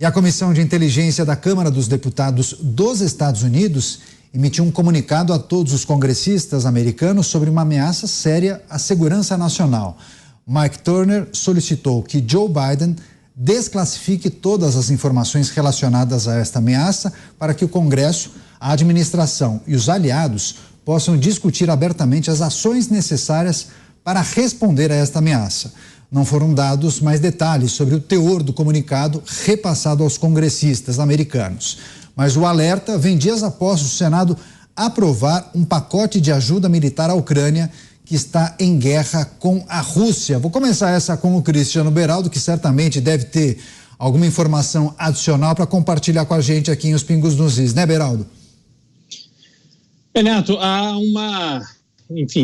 E a Comissão de Inteligência da Câmara dos Deputados dos Estados Unidos emitiu um comunicado a todos os congressistas americanos sobre uma ameaça séria à segurança nacional. Mike Turner solicitou que Joe Biden desclassifique todas as informações relacionadas a esta ameaça para que o Congresso, a administração e os aliados possam discutir abertamente as ações necessárias para responder a esta ameaça. Não foram dados mais detalhes sobre o teor do comunicado repassado aos congressistas americanos. Mas o alerta vem dias após o Senado aprovar um pacote de ajuda militar à Ucrânia, que está em guerra com a Rússia. Vou começar essa com o Cristiano Beraldo, que certamente deve ter alguma informação adicional para compartilhar com a gente aqui em Os Pingos nos Is, né, Beraldo? Neto, há uma,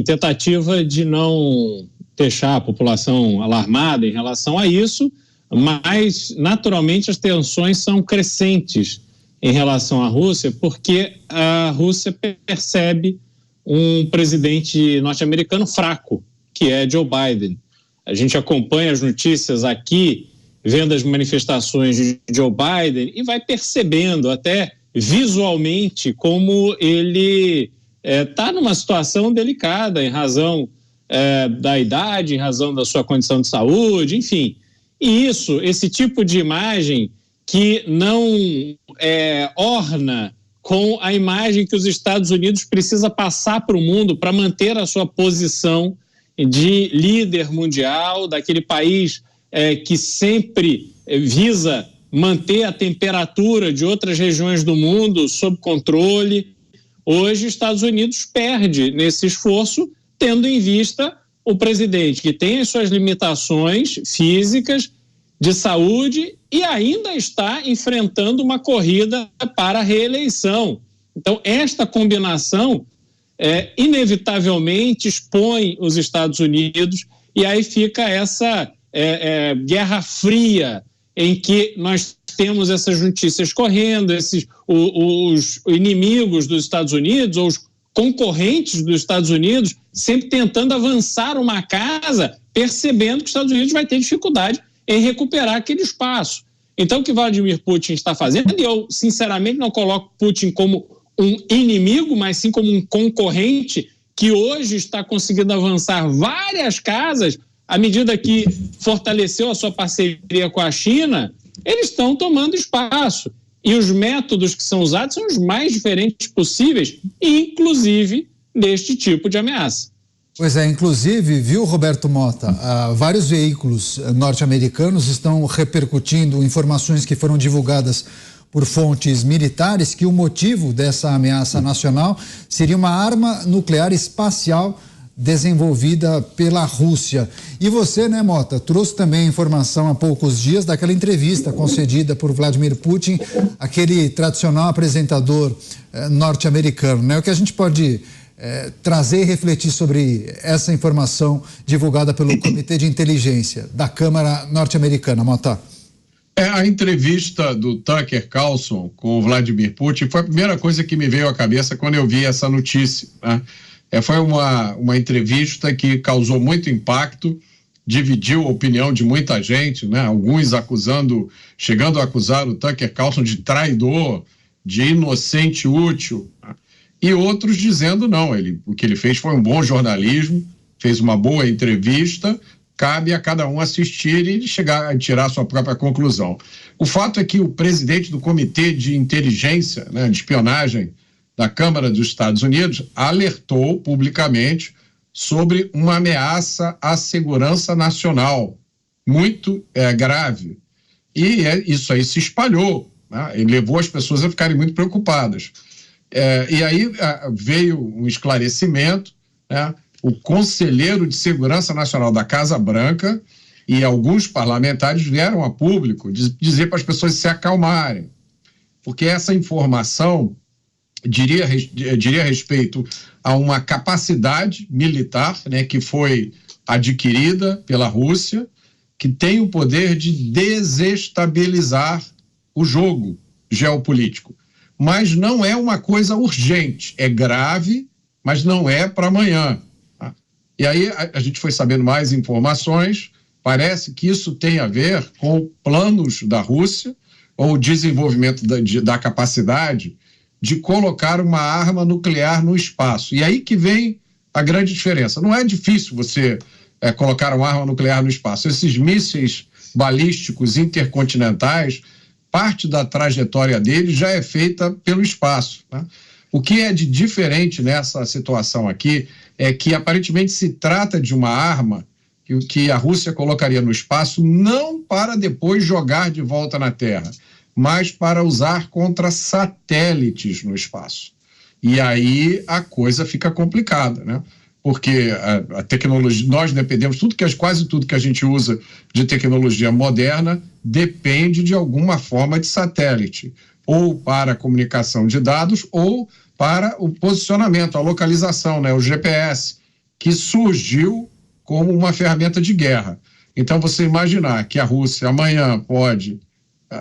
tentativa de não deixar a população alarmada em relação a isso, mas naturalmente as tensões são crescentes em relação à Rússia, porque a Rússia percebe um presidente norte-americano fraco, que é Joe Biden. A gente acompanha as notícias aqui, vendo as manifestações de Joe Biden e vai percebendo até visualmente como ele está numa situação delicada em razão da idade, em razão da sua condição de saúde, enfim. E esse tipo de imagem que não orna com a imagem que os Estados Unidos precisa passar para o mundo para manter a sua posição de líder mundial, daquele país que sempre visa manter a temperatura de outras regiões do mundo sob controle. Hoje, os Estados Unidos perde nesse esforço, tendo em vista o presidente que tem as suas limitações físicas, de saúde, e ainda está enfrentando uma corrida para a reeleição. Então, esta combinação inevitavelmente expõe os Estados Unidos, e aí fica essa guerra fria em que nós temos essas notícias correndo, os inimigos dos Estados Unidos, ou os concorrentes dos Estados Unidos, sempre tentando avançar uma casa, percebendo que os Estados Unidos vai ter dificuldade em recuperar aquele espaço. Então, o que Vladimir Putin está fazendo, e eu, sinceramente, não coloco Putin como um inimigo, mas sim como um concorrente que hoje está conseguindo avançar várias casas à medida que fortaleceu a sua parceria com a China. Eles estão tomando espaço. E os métodos que são usados são os mais diferentes possíveis, inclusive deste tipo de ameaça. Pois é, inclusive, viu, Roberto Mota, vários veículos norte-americanos estão repercutindo informações que foram divulgadas por fontes militares que o motivo dessa ameaça nacional seria uma arma nuclear espacial desenvolvida pela Rússia. E você, né, Mota, trouxe também informação há poucos dias daquela entrevista concedida por Vladimir Putin, aquele tradicional apresentador norte-americano, né? O que a gente pode trazer e refletir sobre essa informação divulgada pelo Comitê de Inteligência da Câmara norte-americana, Mota? A entrevista do Tucker Carlson com o Vladimir Putin foi a primeira coisa que me veio à cabeça quando eu vi essa notícia, né? Foi uma entrevista que causou muito impacto, dividiu a opinião de muita gente, né? Alguns chegando a acusar o Tucker Carlson de traidor, de inocente útil, né? E outros dizendo não, o que ele fez foi um bom jornalismo, fez uma boa entrevista, cabe a cada um assistir e chegar a tirar a sua própria conclusão. O fato é que o presidente do Comitê de Inteligência, né, de Espionagem da Câmara dos Estados Unidos, alertou publicamente sobre uma ameaça à segurança nacional muito grave. E isso aí se espalhou, né, e levou as pessoas a ficarem muito preocupadas. E aí veio um esclarecimento, né? O conselheiro de Segurança Nacional da Casa Branca e alguns parlamentares vieram a público dizer para as pessoas se acalmarem, porque essa informação diria respeito a uma capacidade militar, né, que foi adquirida pela Rússia, que tem o poder de desestabilizar o jogo geopolítico. Mas não é uma coisa urgente, é grave, mas não é para amanhã. Tá? E aí a gente foi sabendo mais informações, parece que isso tem a ver com planos da Rússia ou o desenvolvimento da capacidade de colocar uma arma nuclear no espaço. E aí que vem a grande diferença. Não é difícil você colocar uma arma nuclear no espaço. Esses mísseis balísticos intercontinentais, parte da trajetória deles já é feita pelo espaço, né? O que é de diferente nessa situação aqui é que aparentemente se trata de uma arma que a Rússia colocaria no espaço não para depois jogar de volta na Terra, mas para usar contra satélites no espaço. E aí a coisa fica complicada, né? Porque a tecnologia, nós dependemos, quase tudo que a gente usa de tecnologia moderna depende de alguma forma de satélite, ou para a comunicação de dados, ou para o posicionamento, a localização, né? O GPS, que surgiu como uma ferramenta de guerra. Então, você imaginar que a Rússia amanhã pode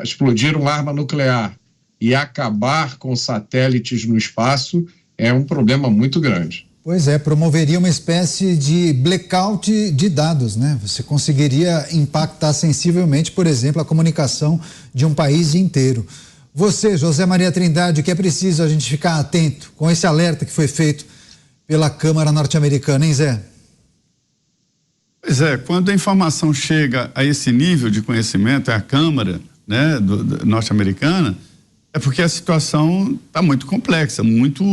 explodir uma arma nuclear e acabar com satélites no espaço é um problema muito grande. Pois é, promoveria uma espécie de blackout de dados, né? Você conseguiria impactar sensivelmente, por exemplo, a comunicação de um país inteiro. Você, José Maria Trindade, que é preciso a gente ficar atento com esse alerta que foi feito pela Câmara norte-americana, hein, Zé? Pois é, quando a informação chega a esse nível de conhecimento, é a Câmara, né, norte-americana, é porque a situação está muito complexa, muito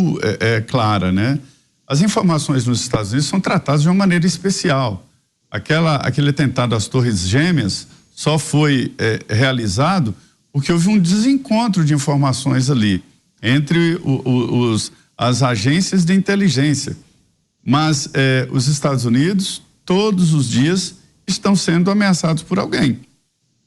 clara, né? As informações nos Estados Unidos são tratadas de uma maneira especial. Aquele atentado às Torres Gêmeas só foi realizado porque houve um desencontro de informações ali entre as agências de inteligência. Mas os Estados Unidos, todos os dias, estão sendo ameaçados por alguém.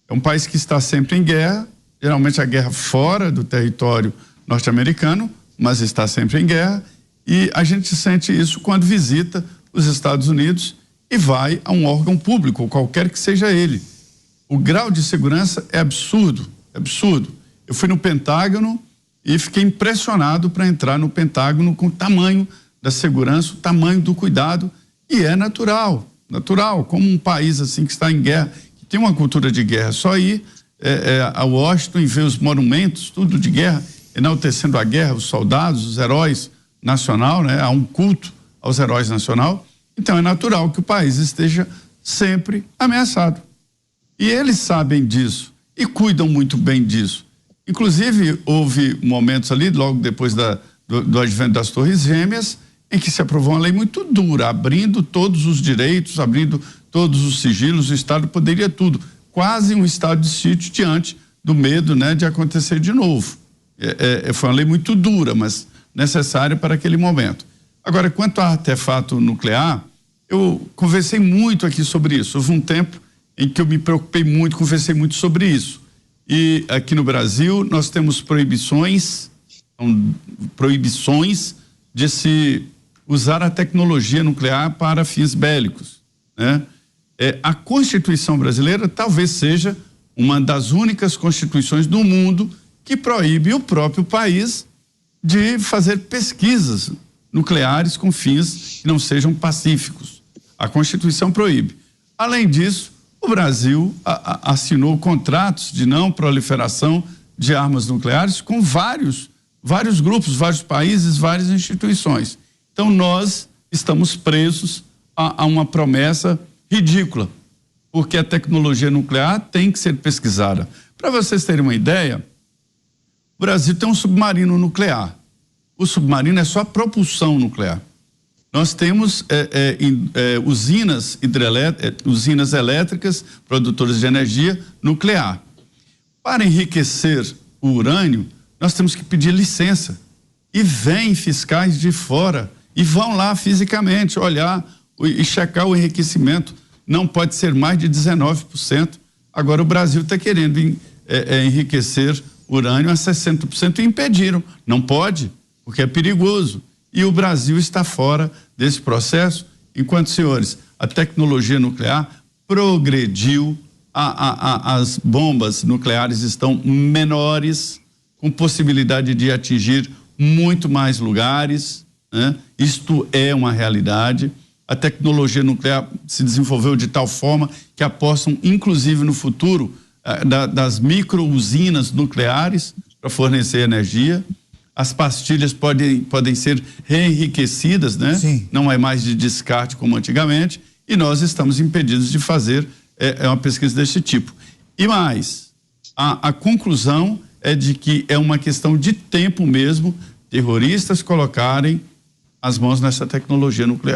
É um país que está sempre em guerra, geralmente a guerra fora do território norte-americano, mas está sempre em guerra, e a gente sente isso quando visita os Estados Unidos e vai a um órgão público, qualquer que seja ele. O grau de segurança é absurdo, absurdo. Eu fui no Pentágono e fiquei impressionado para entrar no Pentágono com o tamanho da segurança, o tamanho do cuidado, e é natural, como um país assim que está em guerra, que tem uma cultura de guerra, só ir a Washington e ver os monumentos, tudo de guerra, enaltecendo a guerra, os soldados, os heróis nacional, né? Há um culto aos heróis nacional, então é natural que o país esteja sempre ameaçado. E eles sabem disso e cuidam muito bem disso. Inclusive, houve momentos ali, logo depois do advento das Torres Gêmeas, em que se aprovou uma lei muito dura, abrindo todos os direitos, abrindo todos os sigilos, o Estado poderia tudo, quase um estado de sítio diante do medo, né, de acontecer de novo. Foi uma lei muito dura, mas necessária para aquele momento. Agora, quanto ao artefato nuclear, eu conversei muito aqui sobre isso. Houve um tempo em que eu me preocupei muito, conversei muito sobre isso. E aqui no Brasil nós temos proibições de se usar a tecnologia nuclear para fins bélicos, né? A Constituição brasileira talvez seja uma das únicas constituições do mundo que proíbe o próprio país de fazer pesquisas nucleares com fins que não sejam pacíficos. A Constituição proíbe. Além disso, o Brasil assinou contratos de não proliferação de armas nucleares com vários grupos, vários países, várias instituições. Então, nós estamos presos a uma promessa ridícula, porque a tecnologia nuclear tem que ser pesquisada. Para vocês terem uma ideia, o Brasil tem um submarino nuclear. O submarino é só propulsão nuclear. Nós temos usinas elétricas, produtoras de energia nuclear. Para enriquecer o urânio, nós temos que pedir licença. E vêm fiscais de fora e vão lá fisicamente olhar e checar o enriquecimento. Não pode ser mais de 19%. Agora o Brasil está querendo enriquecer urânio a 60% e impediram. Não pode, porque é perigoso. E o Brasil está fora desse processo, enquanto, senhores, a tecnologia nuclear progrediu, as bombas nucleares estão menores, com possibilidade de atingir muito mais lugares, né? Isto é uma realidade. A tecnologia nuclear se desenvolveu de tal forma que apostam, inclusive no futuro, das micro-usinas nucleares para fornecer energia. As pastilhas podem ser reenriquecidas, né? Sim. Não é mais de descarte como antigamente, e nós estamos impedidos de fazer uma pesquisa desse tipo. E mais, a conclusão é de que é uma questão de tempo mesmo terroristas colocarem as mãos nessa tecnologia nuclear.